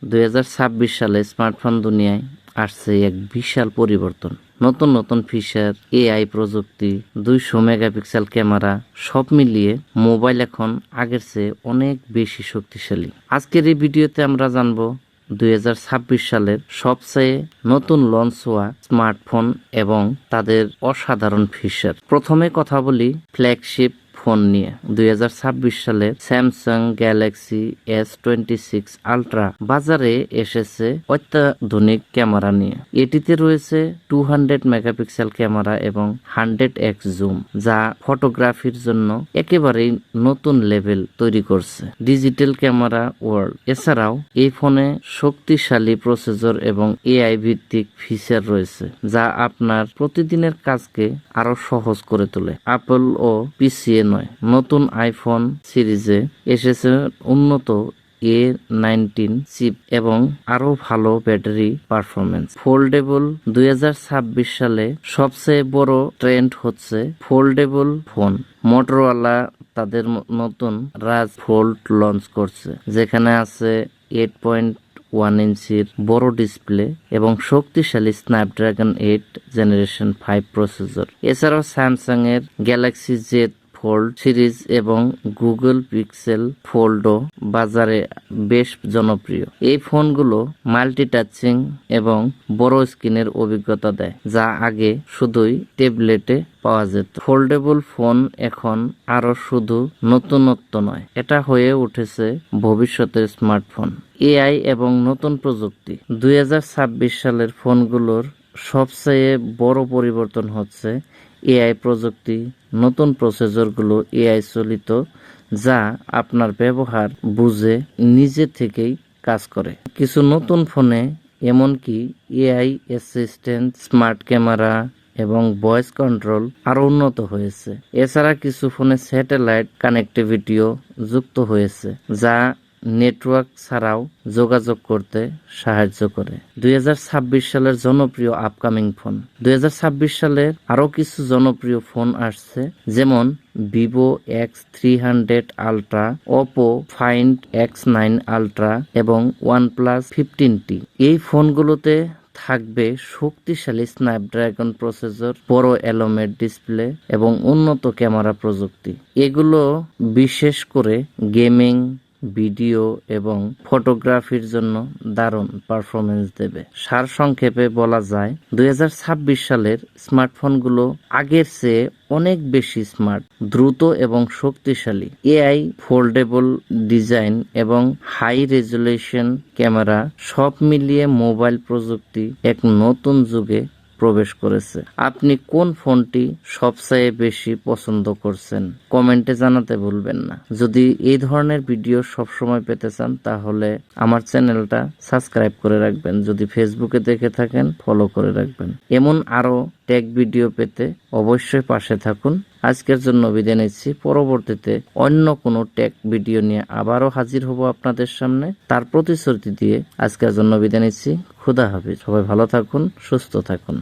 2026 সালে স্মার্টফোন দুনিয়ায় আসছে এক বিশাল পরিবর্তন। নতুন নতুন ফিচার, এআই প্রযুক্তি, 200 মেগাপিক্সেল ক্যামেরা, সব মিলিয়ে মোবাইল এখন আগের চেয়ে অনেক বেশি শক্তিশালী। আজকের এই ভিডিওতে আমরা জানবো 2026 সালের সবচেয়ে নতুন লঞ্চ হওয়া স্মার্টফোন এবং তাদের অসাধারণ ফিচার। প্রথমে কথা বলি ফ্ল্যাগশিপ ফোন নিয়ে। 2026 সালে স্যামসাং গ্যালাক্সি S26 আলট্রা বাজারে এসেছে অত্যাধুনিক ক্যামেরা নিয়ে। এটিতে রয়েছে 200 মেগাপিক্সেল ক্যামেরা এবং 100x জুম, যা ফটোগ্রাফির জন্য একেবারেই নতুন লেভেল তৈরি করছে ডিজিটাল ক্যামেরা ওয়ার্ল্ড। এছাড়াও এই ফোনে শক্তিশালী প্রসেসর এবং এআই ভিত্তিক ফিচার রয়েছে, যা আপনার প্রতিদিনের কাজকে আরো সহজ করে তোলে। অ্যাপল ও পিসিএ নয়, নতুন আইফোন সিরিজে এসেছে উন্নত A19 চিপ এবং আরো ভালো ব্যাটারি পারফরমেন্স। ফোল্ডেবল 2026 সালে সবচেয়ে বড় ট্রেন্ড হচ্ছে ফোল্ডেবল ফোন। মোটরোলা তাদের নতুন রাজ ফোল্ড লঞ্চ করছে, যেখানে আছে 8.1 ইঞ্চির বড় ডিসপ্লে এবং শক্তিশালী স্ন্যাপড্রাগন 8 জেনারেশন 5 প্রসেসর। এছাড়াও স্যামসাং এর গ্যালাক্সি জেড ফোল্ড সিরিজ এবং গুগল পিক্সেল ফোল্ডও বাজারে বেশ জনপ্রিয়। এই ফোনগুলো মাল্টিটাচিং এবং বড় স্ক্রিনের অভিজ্ঞতা দেয়, যা আগে শুধুই ট্যাবলেটে পাওয়া যেত। ফোল্ডেবল ফোন এখন আরো শুধু নতুনত্ব নয়, এটা হয়ে উঠেছে ভবিষ্যতের স্মার্টফোন। এআই এবং নতুন প্রযুক্তি। 2026 সালের ফোনগুলোর সবচেয়ে বড় পরিবর্তন হচ্ছে এআই প্রযুক্তি। নতুন প্রসেসরগুলো এআই চালিত, যা আপনার ব্যবহার বুঝে নিজে থেকেই কাজ করে। কিছু নতুন ফোনে এমনকি এআই অ্যাসিস্ট্যান্ট, স্মার্ট ক্যামেরা এবং ভয়েস কন্ট্রোল আরো উন্নত হয়েছে। এছাড়া কিছু ফোনে স্যাটেলাইট কানেক্টিভিটিও যুক্ত হয়েছে, যা নেটওয়ার্ক ছাড়াও যোগাযোগ করতে সাহায্য করে। 2026 সালের জনপ্রিয় আপকামিং ফোন। 2026 সালের আরো কিছু জনপ্রিয় ফোন আসছে, যেমন Vivo X300 ultra, Oppo find X9 ultra এবং ওয়ানপ্লাস 15T। এই ফোনগুলোতে থাকবে শক্তিশালী স্ন্যাপড্রাগন প্রসেসর, বড় এলোমেড ডিসপ্লে এবং উন্নত ক্যামেরা প্রযুক্তি। এগুলো বিশেষ করে গেমিং, ভিডিও এবং ফটোগ্রাফির জন্য দারুণ পারফরমেন্স দেবে। সারসংক্ষেপে বলা যায় 2026 সালের স্মার্টফোনগুলো আগের চেয়ে অনেক বেশি স্মার্ট, দ্রুত এবং শক্তিশালী। এআই, ফোল্ডেবল ডিজাইন এবং হাই রেজুলেশন ক্যামেরা সব মিলিয়ে মোবাইল প্রযুক্তি এক নতুন যুগে প্রবেশ করেছে। আপনি কোন ফোনটি সবচেয়ে বেশি পছন্দ করছেন কমেন্টে জানাতে ভুলবেন না। যদি এই ধরনের ভিডিও সবসময় পেতে চান তাহলে আমার চ্যানেলটা সাবস্ক্রাইব করে রাখবেন। যদি ফেসবুকে দেখে থাকেন ফলো করে রাখবেন। এমন আরো টেক ভিডিও পেতে অবশ্যই পাশে থাকুন। আজকের জন্য বিদায় নিচ্ছি। পরবর্তীতে অন্য কোনো টেক ভিডিও নিয়ে আবারও হাজির হব আপনাদের সামনে। তার প্রতিশ্রুতি দিয়ে আজকের জন্য বিদায় নিচ্ছি। খুদা হাফেজ। সবাই ভালো থাকুন, সুস্থ থাকুন।